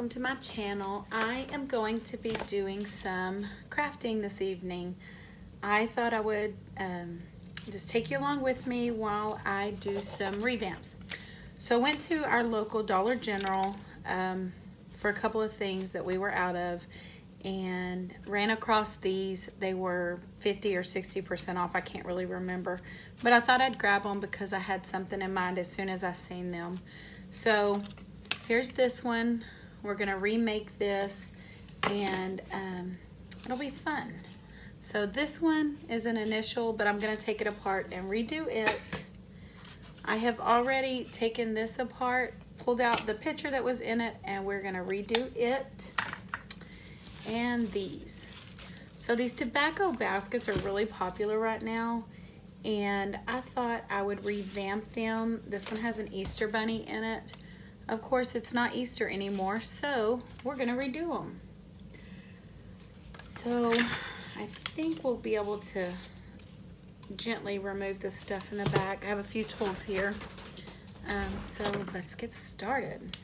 welcome to my channel. I am going to be doing some crafting this evening. I thought I would just take you along with me while I do some revamps. So I went to our local Dollar General for a couple of things that we were out of and ran across these. They were 50 or 60% off. I can't really remember, but I thought I'd grab them because I had something in mind as soon as I seen them. So here's this one. We're gonna remake this and it'll be fun. So this one is an initial, but I'm gonna take it apart and redo it. I have already taken this apart, pulled out the picture that was in it, and we're gonna redo it. And these. So these tobacco baskets are really popular right now, and I thought I would revamp them. This one has an Easter bunny in it. Of course, it's not Easter anymore, so we're gonna redo them. So I think we'll be able to gently remove this stuff in the back. I have a few tools here. So let's get started.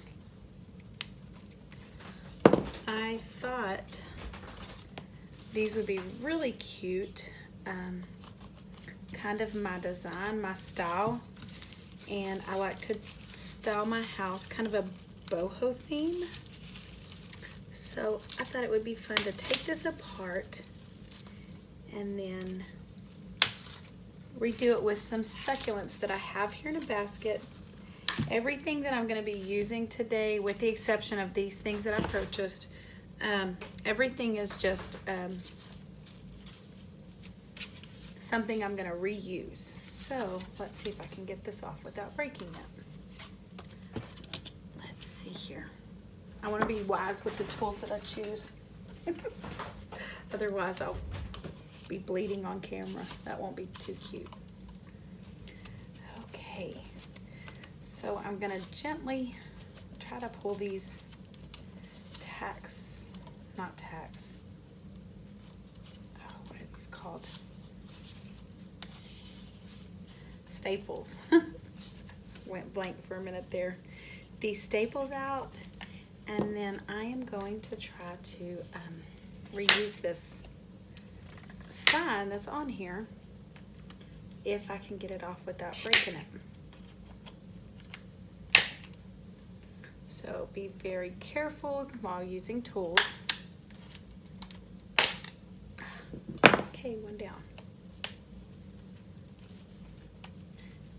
I thought these would be really cute, kind of my design, my style, and I like to style my house kind of a boho theme. So I thought it would be fun to take this apart and then redo it with some succulents that I have here in a basket. Everything that I'm going to be using today, with the exception of these things that I purchased, everything is just something I'm going to reuse. So let's see if I can get this off without breaking it. Let's see here. I want to be wise with the tools that I choose. Otherwise I'll be bleeding on camera. That won't be too cute. Okay. So I'm going to gently try to pull these what are these called? Staples. Went blank for a minute there. These staples out, and then I am going to try to reuse this sign that's on here if I can get it off without breaking it. So be very careful while using tools. Okay, one down.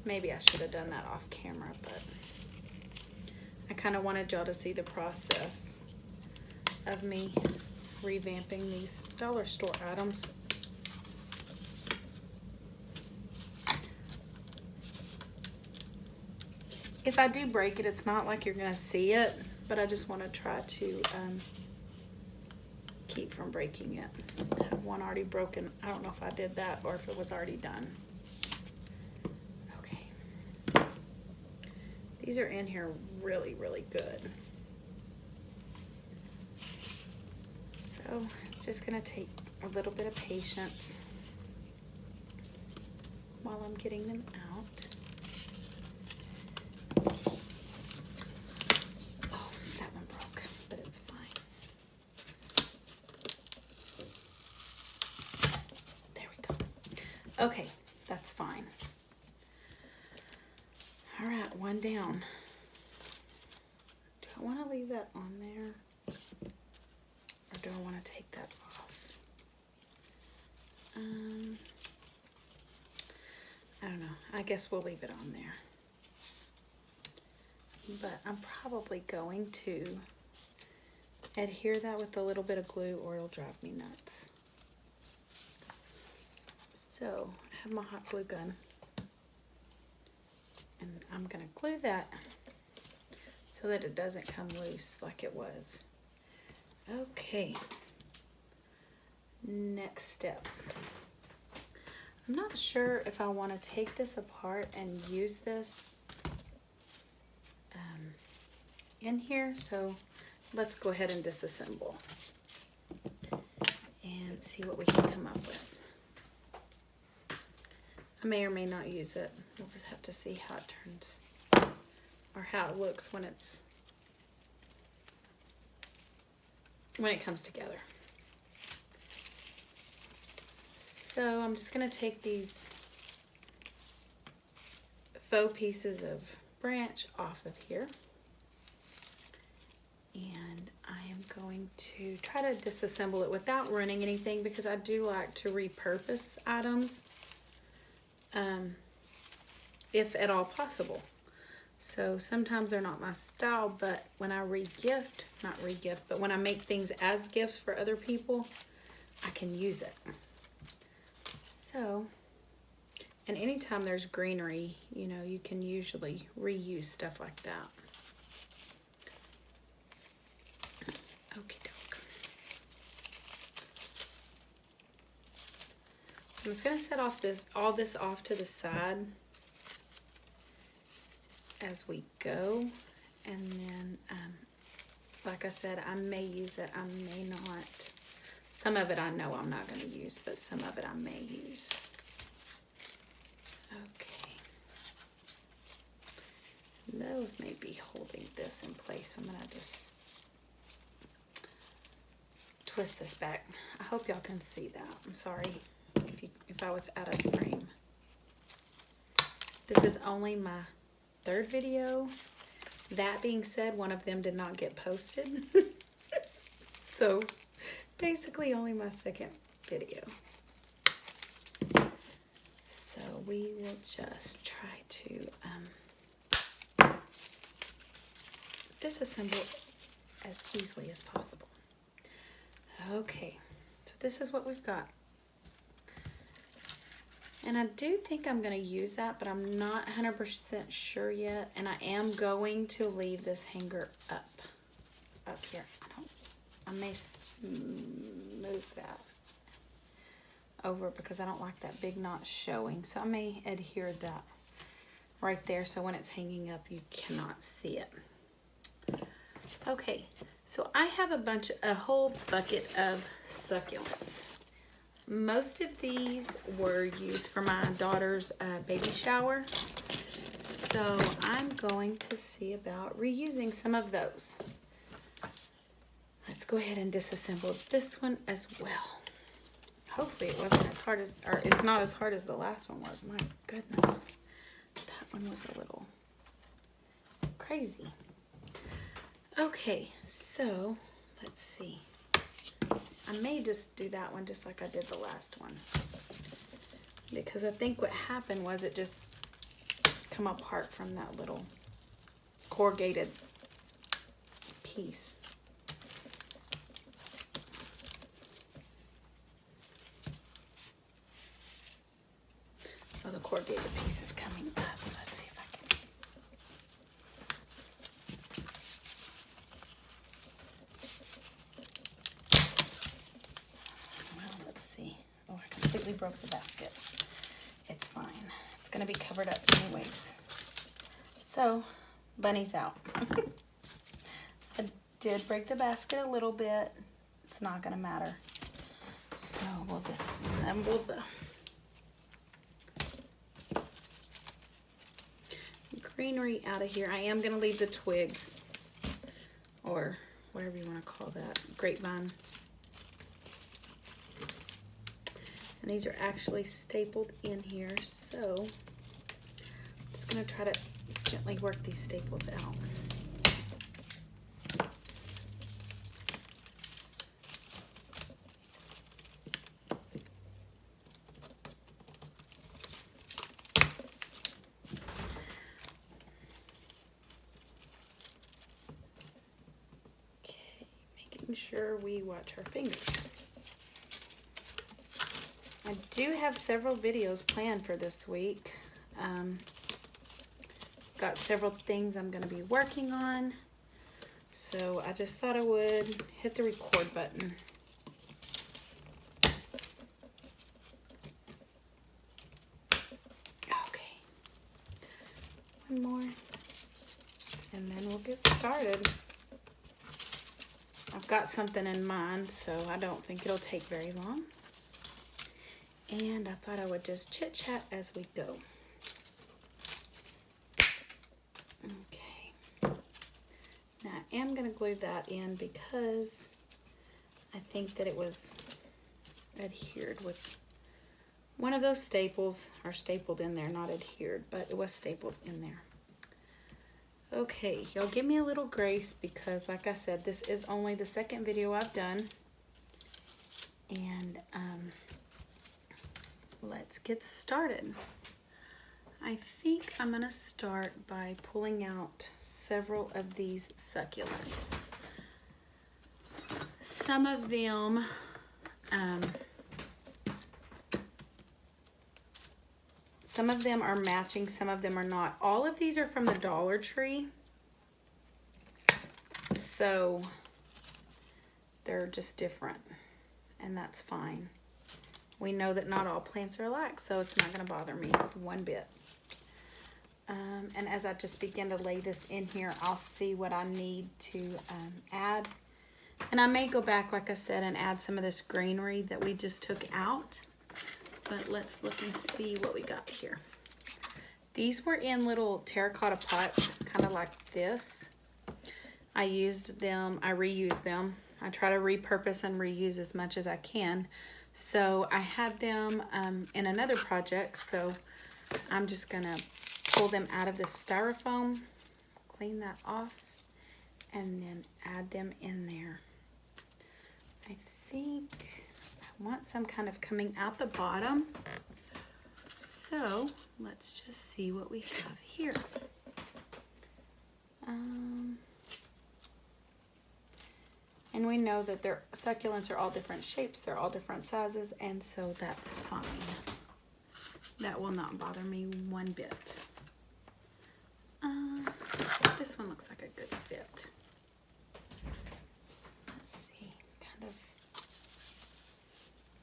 Maybe I should have done that off camera, but I kind of wanted y'all to see the process of me revamping these dollar store items. If I do break it, it's not like you're gonna see it, but I just want to try to keep from breaking it. I have one already broken. I don't know if I did that or if it was already done. Okay. These are in here really, really good. So it's just gonna take a little bit of patience while I'm getting them out. Okay, that's fine. All right, one down. Do I want to leave that on there? Or do I want to take that off? I don't know. I guess we'll leave it on there. But I'm probably going to adhere that with a little bit of glue or it'll drive me nuts. So I have my hot glue gun and I'm gonna glue that so that it doesn't come loose like it was. Okay, next step. I'm not sure if I want to take this apart and use this in here, so let's go ahead and disassemble and see what we can come up with. I may or may not use it. We'll just have to see how it turns or how it looks when it's when it comes together. So I'm just going to take these faux pieces of branch off of here. And I am going to try to disassemble it without ruining anything, because I do like to repurpose items if at all possible. So sometimes they're not my style, but when I but when I make things as gifts for other people, I can use it. So, and anytime there's greenery, you know, you can usually reuse stuff like that. Okie doke. I'm just gonna set off all this off to the side as we go, and then like I said, I may use it, I may not. Some of it I know I'm not going to use, but some of it I may use. Okay, those may be holding this in place, so I'm going to just twist this back. I hope y'all can see that. I'm sorry if I was out of frame. This is only my third video. That being said, one of them did not get posted. So basically only my second video. So we will just try to disassemble as easily as possible. Okay, so this is what we've got. And I do think I'm going to use that, but I'm not 100% sure yet. And I am going to leave this hanger up here. I may move that over because I don't like that big knot showing. So I may adhere that right there, so when it's hanging up, you cannot see it. Okay, so I have a whole bucket of succulents. Most of these were used for my daughter's baby shower. So I'm going to see about reusing some of those. Let's go ahead and disassemble this one as well. Hopefully it wasn't as hard as, or it's not as hard as the last one was. My goodness, that one was a little crazy. Okay, so let's see. I may just do that one just like I did the last one, because I think what happened was it just come apart from that little corrugated piece. Oh, the corrugated piece is coming up. Let's see if I can. Well, let's see. Oh, I completely broke the basket. It's fine. It's going to be covered up anyways. So, Bunny's out. I did break the basket a little bit. It's not going to matter. So, we'll disassemble the greenery out of here. I am going to leave the twigs, or whatever you want to call that, grapevine. And these are actually stapled in here, so I'm just going to try to gently work these staples out. Sure we watch our fingers. I do have several videos planned for this week. Got several things I'm going to be working on, so I just thought I would hit the record button. Okay, one more and then we'll get started. I've got something in mind, so I don't think it'll take very long. And I thought I would just chit-chat as we go. Okay. Now I am going to glue that in because think that it was adhered with one of those staples, or stapled in there, not adhered, but it was stapled in there. Okay, y'all give me a little grace because, like I said, this is only the second video I've done. And let's get started. I think I'm gonna start by pulling out several of these succulents. Some of them are matching, some of them are not. All of these are from the Dollar Tree, so they're just different, and that's fine. We know that not all plants are alike, so it's not going to bother me one bit. And as I just begin to lay this in here, I'll see what I need to add. And I may go back, like I said, and add some of this greenery that we just took out. But let's look and see what we got here. These were in little terracotta pots, kind of like this. I used them, I reused them. I try to repurpose and reuse as much as I can. So I had them in another project, so I'm just gonna pull them out of this styrofoam, clean that off, and then add them in there. I think I want some kind of coming out the bottom. So let's just see what we have here. And we know that their succulents are all different shapes, they're all different sizes, and so that's fine. That will not bother me one bit. This one looks like a good fit. Let's see, kind of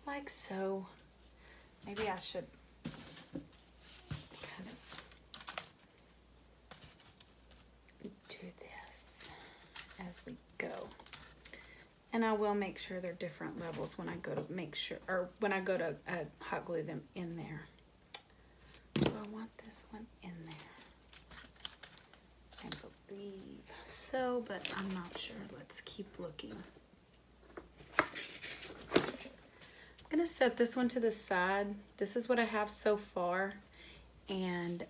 like so. Maybe I should kind of do this as we go. And I will make sure they're different levels when I go to make sure, or when I go to hot glue them in there. So I want this one in there. I believe so, but I'm not sure. Let's keep looking. I'm gonna set this one to the side. This is what I have so far. And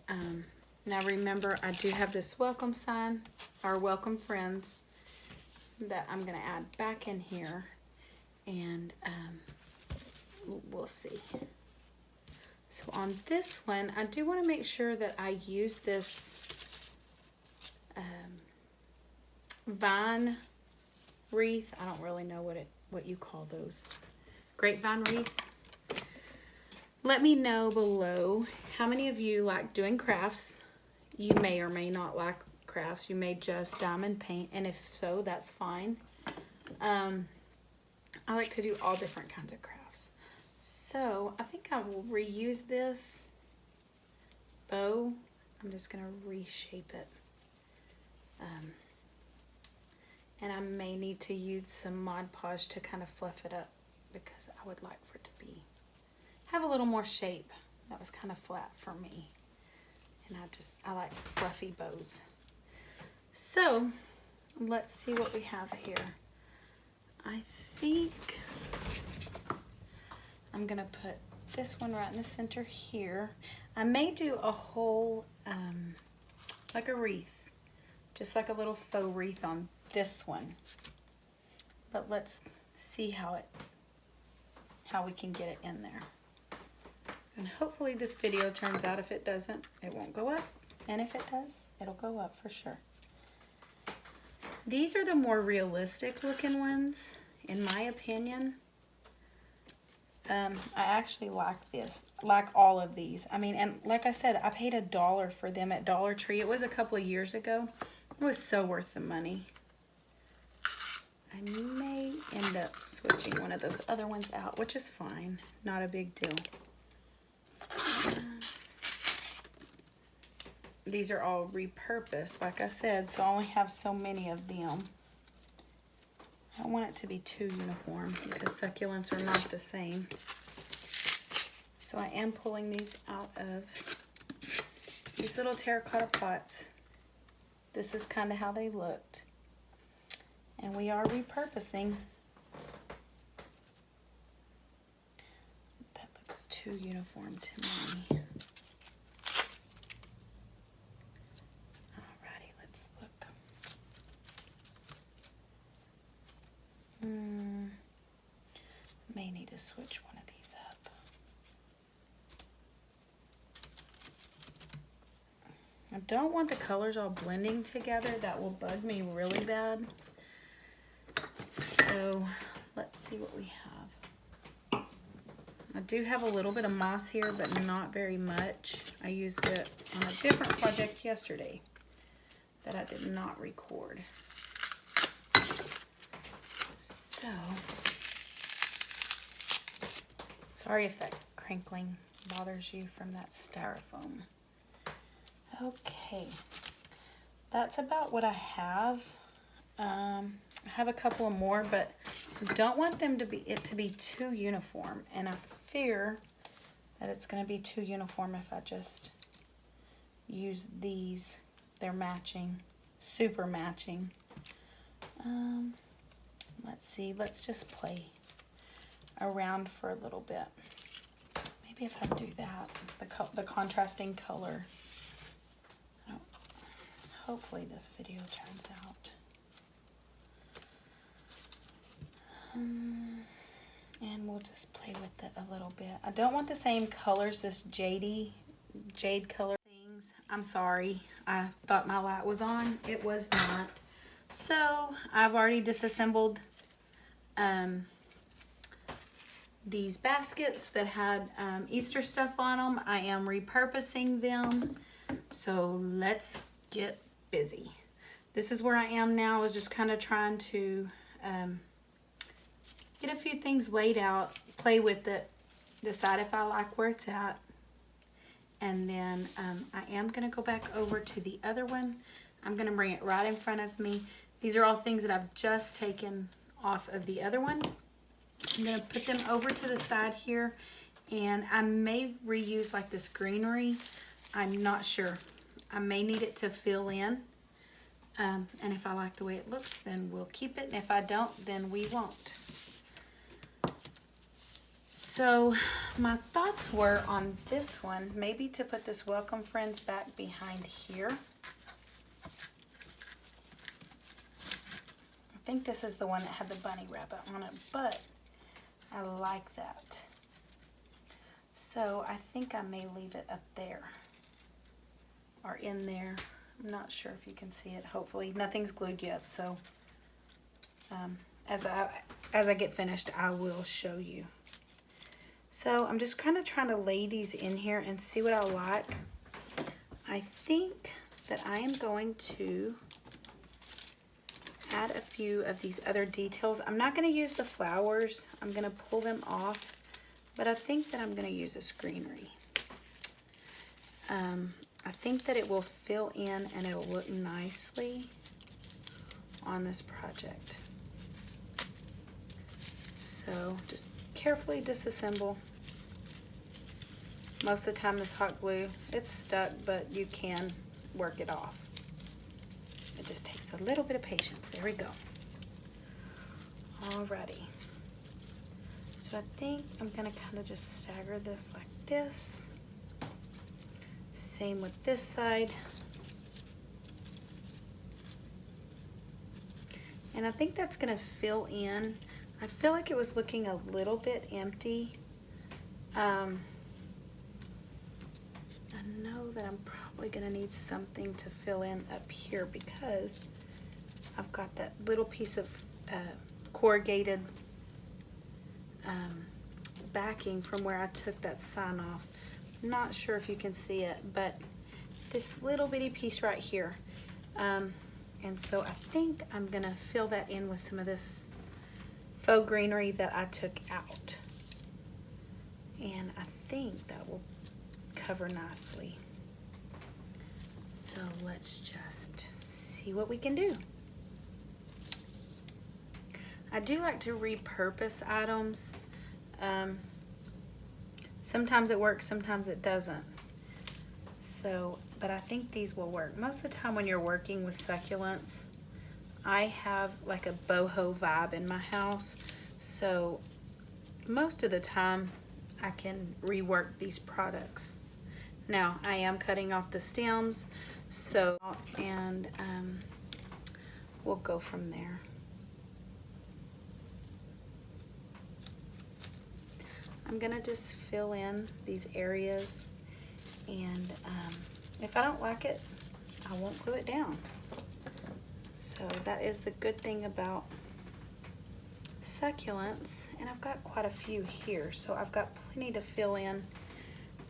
now remember, I do have this welcome sign, our welcome friends, that I'm gonna add back in here, and we'll see. So on this one, I do want to make sure that I use this vine wreath. I don't really know what you call those. Grapevine wreath. Let me know below how many of you like doing crafts. You may or may not like crafts. You may just diamond paint, and if so, that's fine. I like to do all different kinds of crafts. So I think I will reuse this bow. I'm just gonna reshape it. And I may need to use some Mod Podge to kind of fluff it up, because I would like for it to have a little more shape. That was kind of flat for me, and I like fluffy bows. So let's see what we have here. I think I'm gonna put this one right in the center here. I may do a whole like a wreath, just like a little faux wreath on this one, but let's see how we can get it in there. And hopefully this video turns out. If it doesn't, it won't go up, and if it does, it'll go up for sure. These are the more realistic looking ones, in my opinion. I actually like this, like all of these. I mean, and like I said, I paid $1 for them at Dollar Tree. It was a couple of years ago. It was so worth the money. I may end up switching one of those other ones out, which is fine. Not a big deal. These are all repurposed, like I said, so I only have so many of them. I don't want it to be too uniform because succulents are not the same. So I am pulling these out of these little terracotta pots. This is kind of how they looked. And we are repurposing too uniform to me. Alrighty, let's look. May need to switch one of these up. I don't want the colors all blending together. That will bug me really bad. So let's see what we have. I do have a little bit of moss here, but not very much. I used it on a different project yesterday that I did not record. So, sorry if that crinkling bothers you from that styrofoam. Okay, that's about what I have. I have a couple more, but I don't want them to be too uniform, and I fear that it's going to be too uniform if I just use these. They're matching, super matching. Let's see, let's just play around for a little bit. Maybe if I do that, the contrasting color. Hopefully this video turns out. And we'll just play with it a little bit. I don't want the same colors, this jade color things. I'm sorry, I thought my light was on. It was not. So I've already disassembled these baskets that had Easter stuff on them. I am repurposing them. So let's get busy. This is where I am now. I was just kind of trying to get a few things laid out, play with it, decide if I like where it's at. And then I am going to go back over to the other one. I'm going to bring it right in front of me. These are all things that I've just taken off of the other one. I'm going to put them over to the side here. And I may reuse like this greenery. I'm not sure. I may need it to fill in. And if I like the way it looks, then we'll keep it. And if I don't, then we won't. So my thoughts were on this one, maybe to put this Welcome Friends back behind here. I think this is the one that had the bunny rabbit on it, but I like that. So I think I may leave it up there or in there. I'm not sure if you can see it. Hopefully nothing's glued yet, so as I get finished, I will show you. So I'm just kind of trying to lay these in here and see what I like. I think that I am going to add a few of these other details. I'm not going to use the flowers. I'm going to pull them off, but I think that I'm going to use this greenery. I think that it will fill in and it will look nicely on this project. So just carefully disassemble. Most of the time this hot glue, it's stuck, but you can work it off. It just takes a little bit of patience. There we go. Alrighty. So I think I'm gonna kind of just stagger this like this. Same with this side. And I think that's gonna fill in. I feel like it was looking a little bit empty. I know that I'm probably gonna need something to fill in up here because I've got that little piece of corrugated backing from where I took that sign off. Not sure if you can see it, but this little bitty piece right here. And so I think I'm gonna fill that in with some of this faux greenery that I took out. And I think that will cover nicely. So let's just see what we can do. I do like to repurpose items. Sometimes it works, sometimes it doesn't. So, but I think these will work. Most of the time when you're working with succulents, I have like a boho vibe in my house. So most of the time I can rework these products. Now I am cutting off the stems, so and we'll go from there. I'm gonna just fill in these areas, and if I don't like it, I won't glue it down. So that is the good thing about succulents, and I've got quite a few here, so I've got plenty to fill in.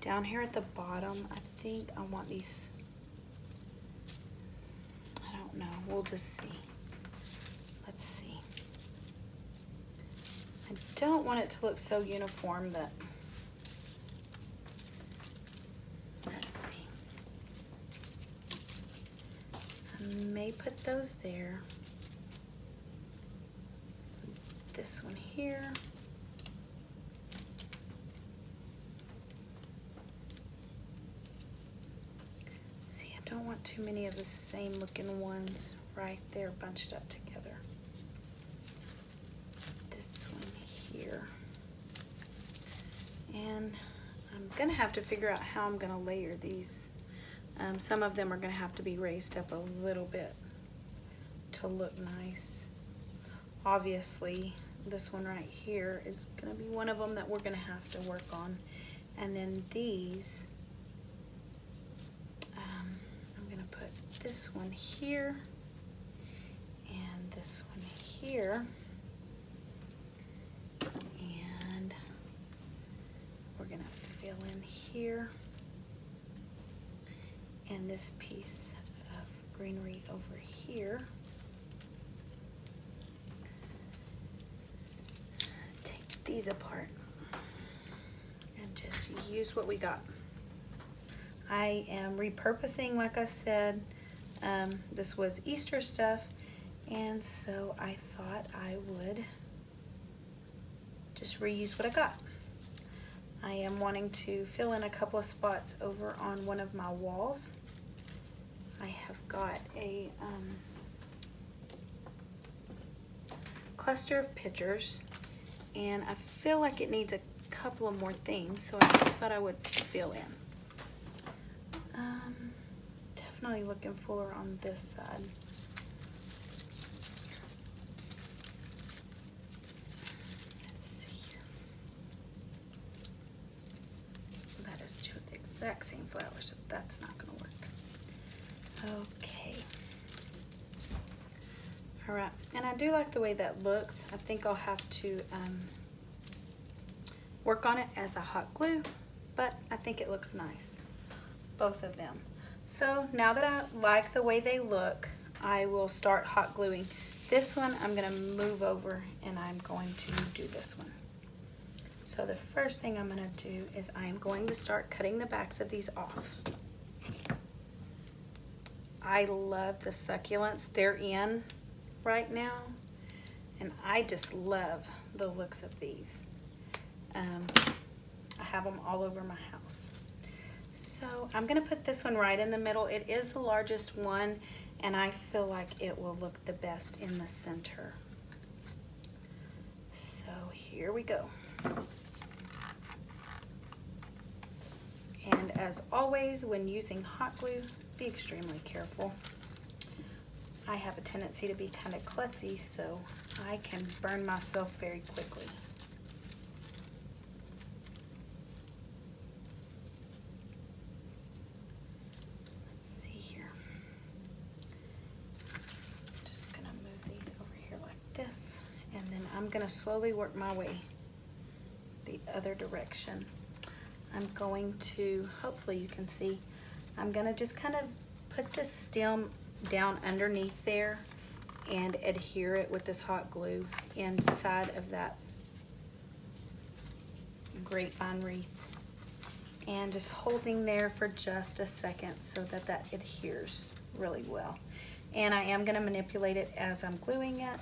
Down here at the bottom, I think I want these, I don't know, we'll just see. Let's see. I don't want it to look so uniform that, let's see. I may put those there. This one here. See, I don't want too many of the same looking ones right there bunched up together. This one here. And I'm gonna have to figure out how I'm gonna layer these. Some of them are gonna have to be raised up a little bit to look nice. Obviously, this one right here is gonna be one of them that we're gonna have to work on. And then these, I'm gonna put this one here and this one here. And we're gonna fill in here. And this piece of greenery over here. Take these apart and just use what we got. I am repurposing, like I said, this was Easter stuff, and so I thought I would just reuse what I got. I am wanting to fill in a couple of spots over on one of my walls. I have got a cluster of pictures, and I feel like it needs a couple of more things, so I just thought I would fill in. Definitely looking fuller on this side. Let's see here. That is two of the exact same flowers, so that's not going to work. Okay. All right, and I do like the way that looks. I think I'll have to work on it as a hot glue, but I think it looks nice, both of them. So now that I like the way they look, I will start hot gluing. This one I'm gonna move over and I'm going to do this one. So the first thing I'm gonna do is I'm going to start cutting the backs of these off. I love the succulents they're in right now, and I just love the looks of these. I have them all over my house. So I'm gonna put this one right in the middle. It is the largest one, and I feel like it will look the best in the center. So here we go. And as always, when using hot glue, be extremely careful. I have a tendency to be kind of klutzy, so I can burn myself very quickly. Let's see here. Just gonna move these over here like this, and then I'm gonna slowly work my way the other direction. I'm going to, hopefully you can see, I'm gonna just kind of put this stem down underneath there and adhere it with this hot glue inside of that grapevine wreath, and just holding there for just a second so that that adheres really well. And I am gonna manipulate it as I'm gluing it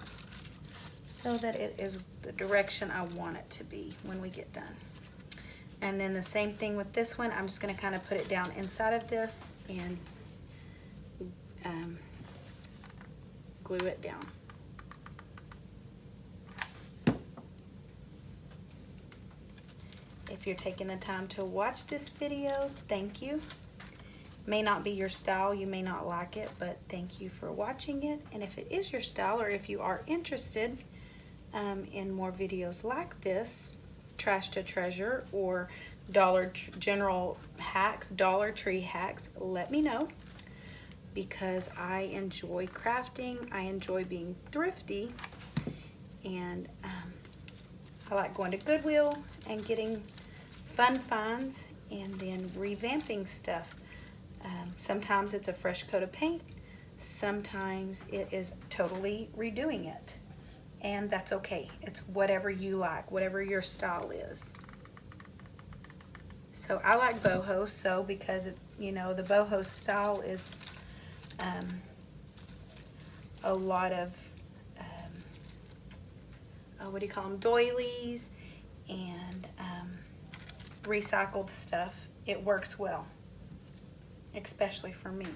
so that it is the direction I want it to be when we get done. And then the same thing with this one. I'm just gonna kind of put it down inside of this and glue it down. If If you're taking the time to watch this video, thank you. May not be your style, you may not like it, but thank you for watching it. And if it is your style, or if you are interested in more videos like this, trash to treasure or General hacks, Dollar Tree hacks, let me know, because I enjoy crafting, I enjoy being thrifty, and I like going to Goodwill and getting fun finds and then revamping stuff. Sometimes it's a fresh coat of paint, sometimes it is totally redoing it, and that's okay. It's whatever you like, whatever your style is. So I like boho, so because you know, the boho style is a lot of what do you call them, doilies and recycled stuff. It works well, especially for me.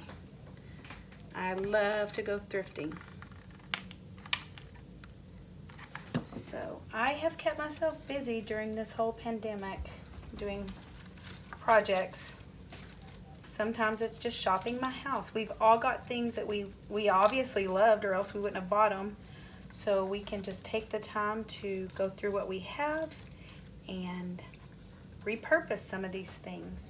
I love to go thrifting. So I have kept myself busy during this whole pandemic doing projects. Sometimes it's just shopping my house. We've all got things that we obviously loved, or else we wouldn't have bought them. So we can just take the time to go through what we have and repurpose some of these things.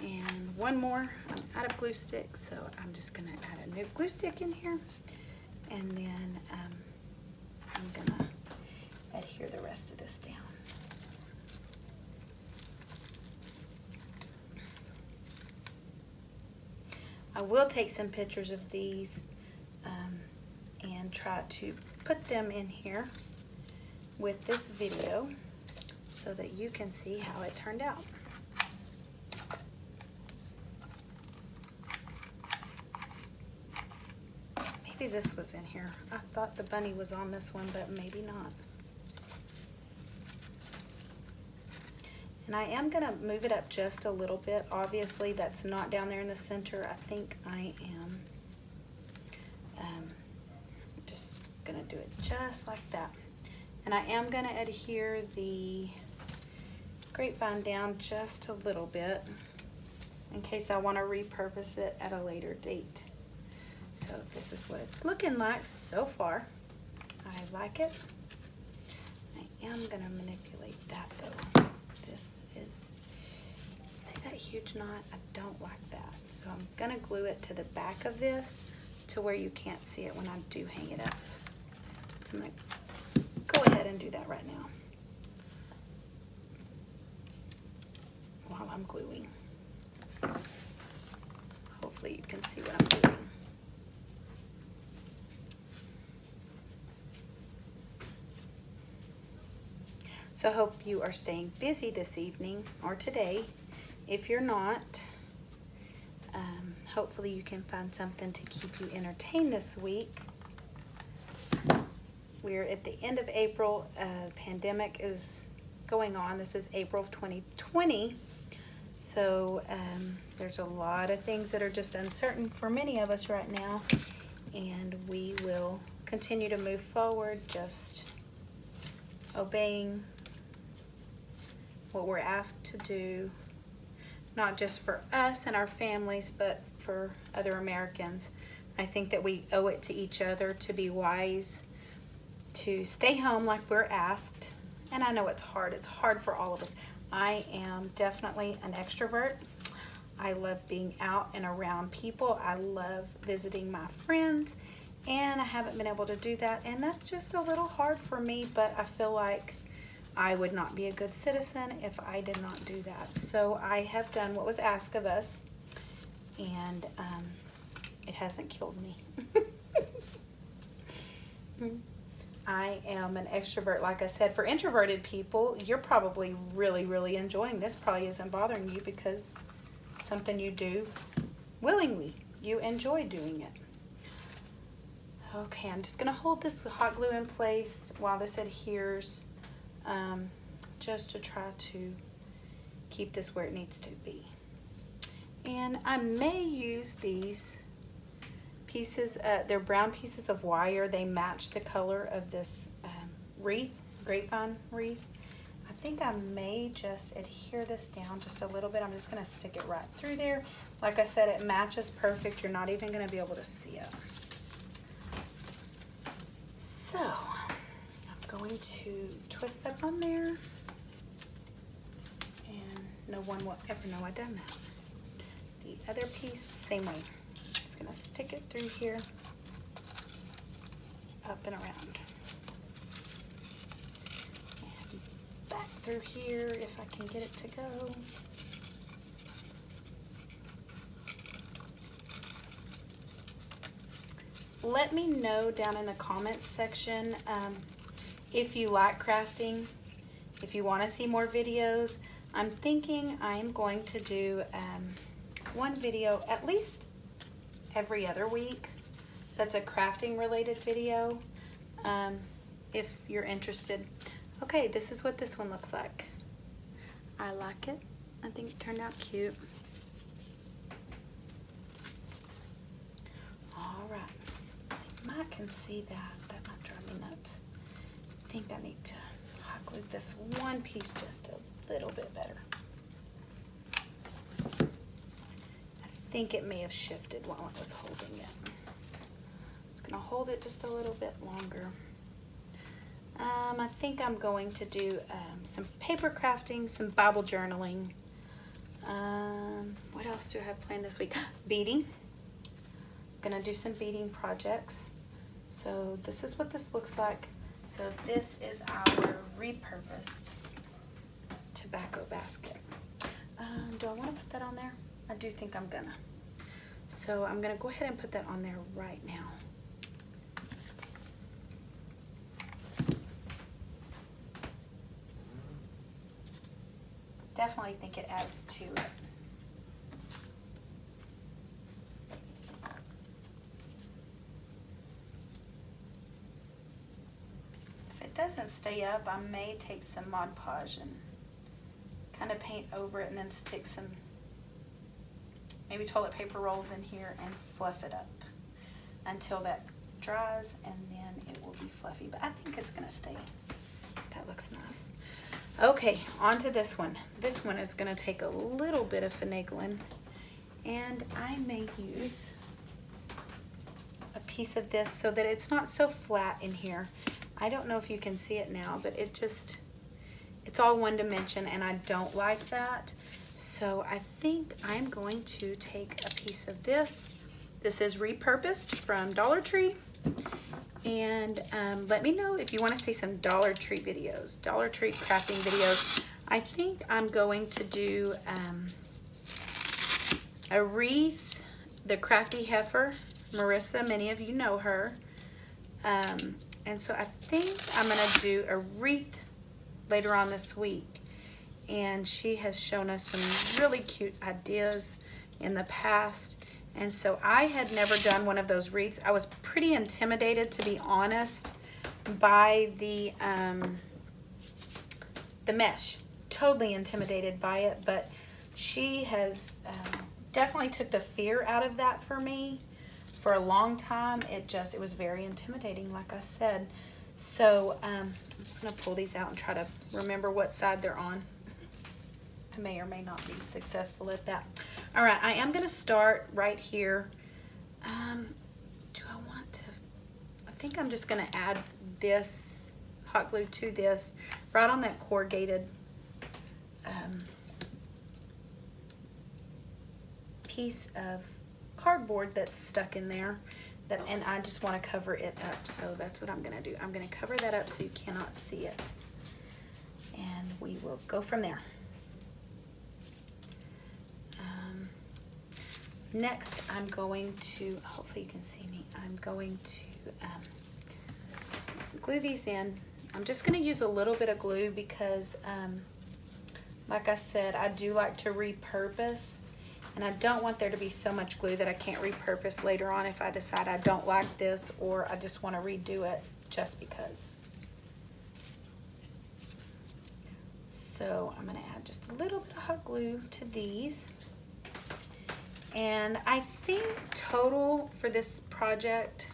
And one more, I'm out of glue stick, so I'm just gonna add a new glue stick in here. And then I'm gonna adhere the rest of this down. I will take some pictures of these and try to put them in here with this video so that you can see how it turned out. Maybe this was in here. I thought the bunny was on this one, but maybe not. And I am gonna move it up just a little bit. Obviously that's not down there in the center. I think I am just gonna do it just like that. And I am gonna adhere the grapevine down just a little bit in case I wanna repurpose it at a later date. So this is what it's looking like so far. I like it. I am gonna manipulate that though. See that huge knot? I don't like that. So I'm gonna glue it to the back of this to where you can't see it when I do hang it up. So I'm gonna go ahead and do that right now while I'm gluing. Hopefully you can see what I'm doing. So I hope you are staying busy this evening or today. If you're not, hopefully you can find something to keep you entertained this week. We're at the end of April. Pandemic is going on. This is April of 2020. So there's a lot of things that are just uncertain for many of us right now. And we will continue to move forward, just obeying what we're asked to do, not just for us and our families, but for other Americans. I think that we owe it to each other to be wise, to stay home like we're asked. And I know it's hard. It's hard for all of us. I am definitely an extrovert. I love being out and around people. I love visiting my friends, and I haven't been able to do that. And that's just a little hard for me, but I feel like I would not be a good citizen if I did not do that. So I have done what was asked of us, and it hasn't killed me. I am an extrovert, like I said. For introverted people, you're probably really enjoying this. Probably isn't bothering you because it's something you do willingly. You enjoy doing it. Okay, I'm just gonna hold this hot glue in place while this adheres, just to try to keep this where it needs to be. And I may use these pieces, they're brown pieces of wire. They match the color of this wreath, grapevine wreath. I think I may just adhere this down just a little bit. I'm just gonna stick it right through there. Like I said, it matches perfect. You're not even gonna be able to see it. So I'm going to twist that on there, and no one will ever know I've done that. The other piece, same way. I'm just gonna stick it through here, up and around. And back through here if I can get it to go. Let me know down in the comments section if you like crafting, if you want to see more videos. I'm thinking I'm going to do one video at least every other week that's a crafting related video, if you're interested. Okay, this is what this one looks like. I like it. I think it turned out cute. All right. I can see that. That might drive me nuts. I think I need to hot glue this one piece just a little bit better. I think it may have shifted while I was holding it. It's gonna hold it just a little bit longer. I think I'm going to do some paper crafting, some Bible journaling. What else do I have planned this week? Beading. I'm gonna do some beading projects. So this is what this looks like. So this is our repurposed tobacco basket. Do I want to put that on there? I do think I'm gonna. So I'm gonna go ahead and put that on there right now. Definitely think it adds to it. If it doesn't stay up, I may take some Mod Podge and kind of paint over it and then stick some maybe toilet paper rolls in here and fluff it up until that dries, and then it will be fluffy. But I think it's gonna stay. That looks nice. Okay, on to this one. This one is gonna take a little bit of finagling, and I may use a piece of this so that it's not so flat in here. I don't know if you can see it now, but it's all one dimension, and I don't like that. So I think I'm going to take a piece of this. This is repurposed from Dollar Tree. And let me know if you want to see some Dollar Tree videos, Dollar Tree crafting videos. I think I'm going to do a wreath, the Crafty Heifer, Marissa, many of you know her. And so I think I'm going to do a wreath later on this week. And she has shown us some really cute ideas in the past. And so I had never done one of those wreaths. I was pretty intimidated, to be honest, by the mesh. Totally intimidated by it, but she has definitely took the fear out of that for me. For a long time, it was very intimidating, like I said. So I'm just gonna pull these out and try to remember what side they're on. I may or may not be successful at that. All right, I am gonna start right here. Do I want to, I think I'm just gonna add this hot glue to this, right on that corrugated piece of cardboard that's stuck in there. And I just wanna cover it up, so that's what I'm gonna do. I'm gonna cover that up so you cannot see it. And we will go from there. Next, I'm going to, hopefully you can see me, I'm going to glue these in. I'm just going to use a little bit of glue because, like I said, I do like to repurpose, and I don't want there to be so much glue that I can't repurpose later on if I decide I don't like this or I just want to redo it just because. So I'm going to add just a little bit of hot glue to these. And I think total for this project,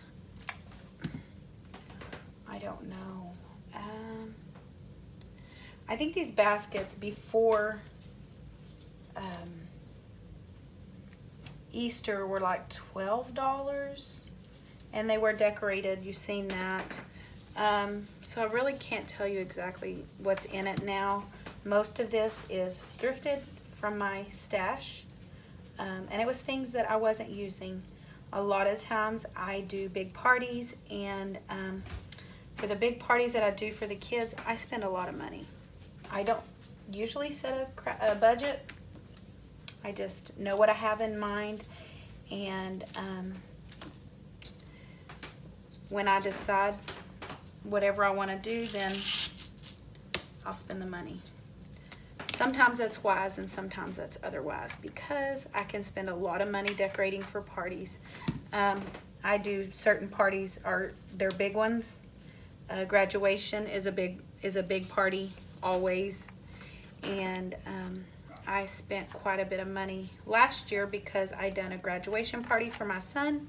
I don't know. I think these baskets before Easter were like $12, and they were decorated. You've seen that. So I really can't tell you exactly what's in it now. Most of this is thrifted from my stash, and it was things that I wasn't using. A lot of times I do big parties, and for the big parties that I do for the kids, I spend a lot of money. I don't usually set a budget. I just know what I have in mind, and when I decide whatever I want to do, then I'll spend the money. Sometimes that's wise and sometimes that's otherwise, because I can spend a lot of money decorating for parties. I do certain parties, they're big ones. Graduation is a big party always, and I spent quite a bit of money last year because I done a graduation party for my son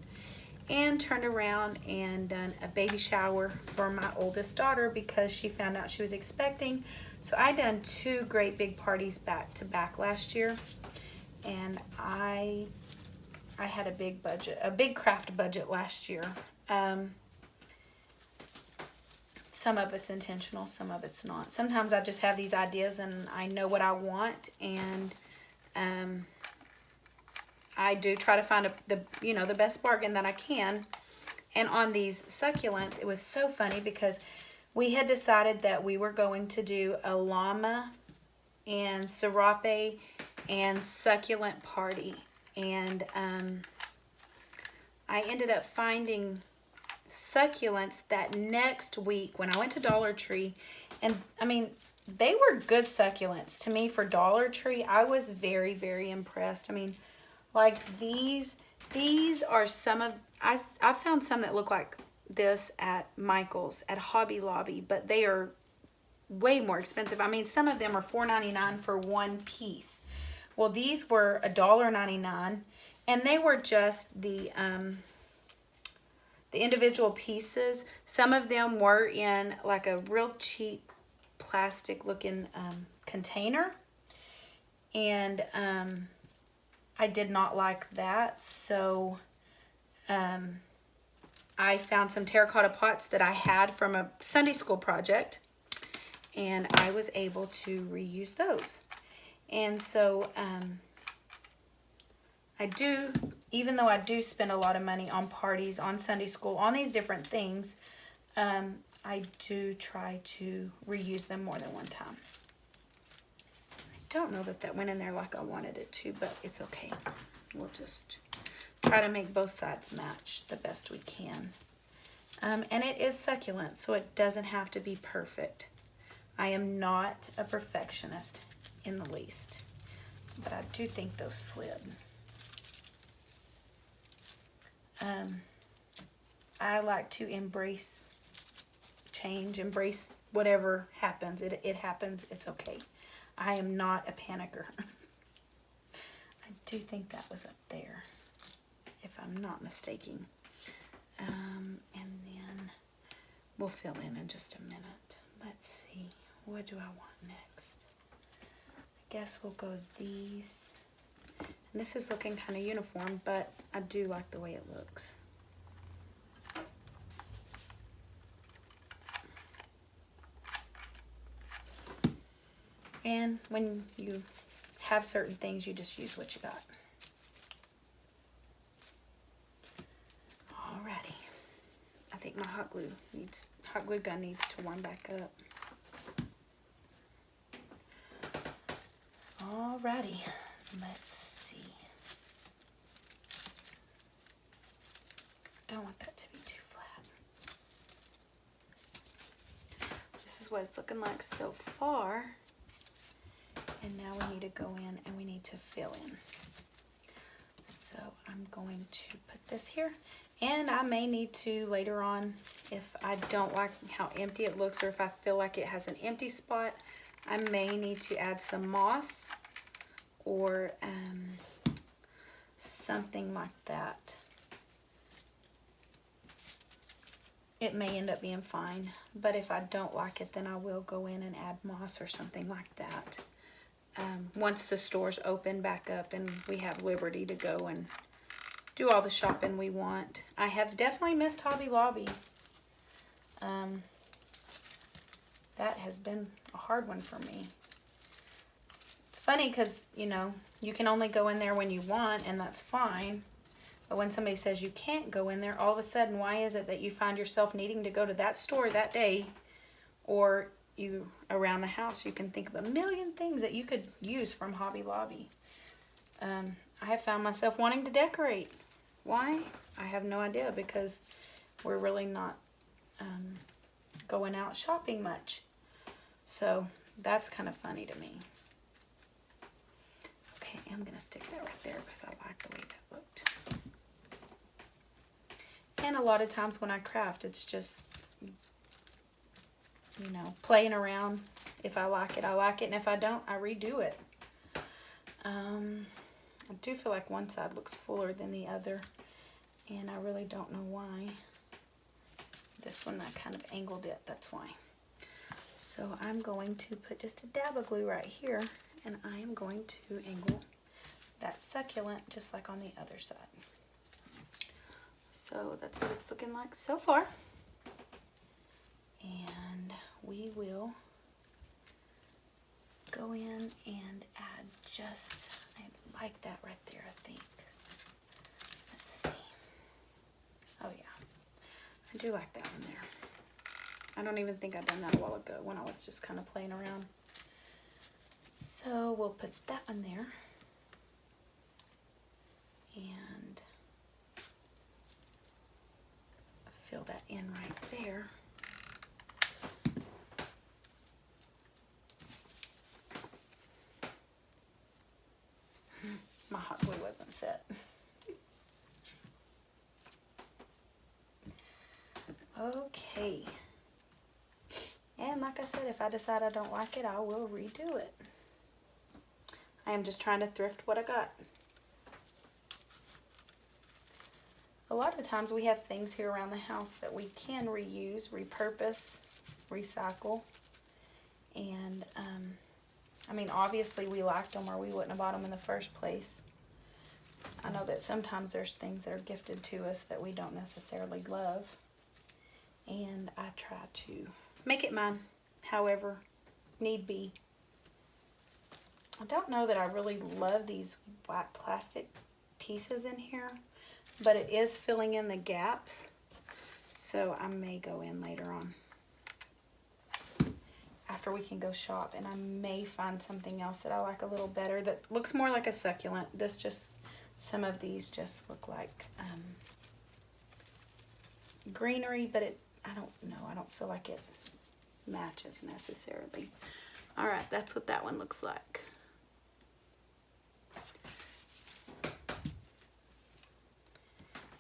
and turned around and done a baby shower for my oldest daughter because she found out she was expecting. So I done 2 great big parties back to back last year, and I had a big budget, a big craft budget last year. Some of it's intentional, some of it's not. Sometimes I just have these ideas and I know what I want, and I do try to find the best bargain that I can. And on these succulents, it was so funny because we had decided that we were going to do a llama and serape and succulent party, and I ended up finding succulents that next week when I went to Dollar Tree, and I mean, they were good succulents to me for Dollar Tree. I was very, very impressed. I mean, like these are some of, I found some that look like this at Michael's, at Hobby Lobby, but they are way more expensive. I mean, some of them are $4.99 for one piece. Well, these were $1.99, and they were just the individual pieces. Some of them were in like a real cheap plastic looking container, and I did not like that. So I found some terracotta pots that I had from a Sunday school project, and I was able to reuse those. And so I do, even though I do spend a lot of money on parties, on Sunday school, on these different things, I do try to reuse them more than one time. I don't know that went in there like I wanted it to, but it's okay. We'll just try to make both sides match the best we can. And it is succulent, so it doesn't have to be perfect. I am not a perfectionist in the least, but I do think those slid. I like to embrace change, embrace whatever happens. It happens, it's okay. I am not a panicker. I do think that was up there, if I'm not mistaken. And then we'll fill in just a minute. Let's see, what do I want next? I guess we'll go these. And this is looking kind of uniform, but I do like the way it looks. And when you have certain things, you just use what you got. Alrighty. I think my hot glue gun needs to warm back up. Alrighty. Let's see. Don't want that to be too flat. This is what it's looking like so far. And now we need to go in and we need to fill in. So I'm going to put this here, and I may need to later on, if I don't like how empty it looks, or if I feel like it has an empty spot, I may need to add some moss or something like that. it may end up being fine. But if I don't like it, then I will go in and add moss or something like that. Once the store's open back up and we have liberty to go and do all the shopping we want. I have definitely missed Hobby Lobby. That has been a hard one for me. It's funny because, you know, you can only go in there when you want, and that's fine. But when somebody says you can't go in there, all of a sudden, why is it that you find yourself needing to go to that store that day? Or you, around the house, you can think of a million things that you could use from Hobby Lobby. I have found myself wanting to decorate. Why? I have no idea, because we're really not going out shopping much. So that's kind of funny to me. Okay, I'm going to stick that right there because I like the way that looked. And a lot of times when I craft, it's just, you know, playing around. If I like it, I like it. And if I don't, I redo it. I do feel like one side looks fuller than the other. And I really don't know why. This one, I kind of angled it. That's why. So I'm going to put just a dab of glue right here. And I am going to angle that succulent just like on the other side. So that's what it's looking like so far. And we will go in and add just, I like that right there, I think. Let's see. Oh yeah, I do like that one there. I don't even think I've done that a while ago when I was just kind of playing around. So we'll put that one there. And fill that in right there. My hot glue wasn't set. Okay. And like I said, if I decide I don't like it, I will redo it. I am just trying to thrift what I got. A lot of times we have things here around the house that we can reuse, repurpose, recycle. And, I mean, obviously we liked them or we wouldn't have bought them in the first place. I know that sometimes there's things that are gifted to us that we don't necessarily love. And I try to make it mine, however need be. I don't know that I really love these white plastic pieces in here, but it is filling in the gaps. So I may go in later on after we can go shop, and I may find something else that I like a little better that looks more like a succulent. Some of these just look like greenery, but I don't know. I don't feel like it matches necessarily. All right, that's what that one looks like.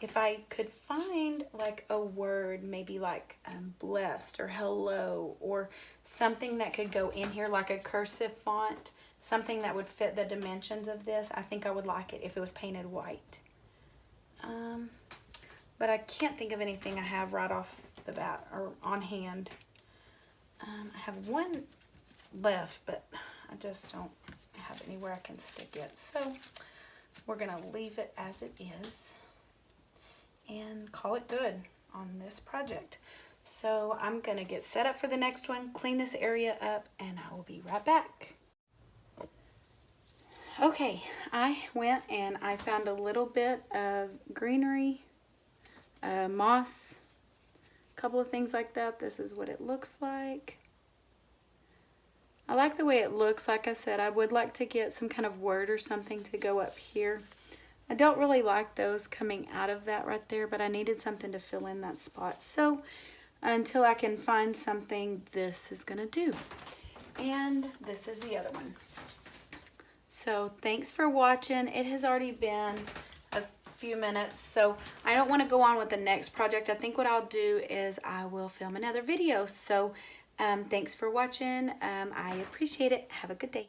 If I could find like a word, maybe like blessed or hello, or something that could go in here like a cursive font, something that would fit the dimensions of this, I think I would like it if it was painted white. But I can't think of anything I have right off the bat or on hand. I have one left, but I just don't have anywhere I can stick it. So we're gonna leave it as it is and call it good on this project. So I'm gonna get set up for the next one, clean this area up, and I will be right back. Okay, I went and I found a little bit of greenery, moss, a couple of things like that. This is what it looks like. I like the way it looks. Like I said, I would like to get some kind of word or something to go up here. I don't really like those coming out of that right there, but I needed something to fill in that spot. So until I can find something, this is gonna do. And this is the other one. So thanks for watching. It has already been a few minutes, so I don't want to go on with the next project. I think what I'll do is I will film another video. So thanks for watching. I appreciate it. Have a good day.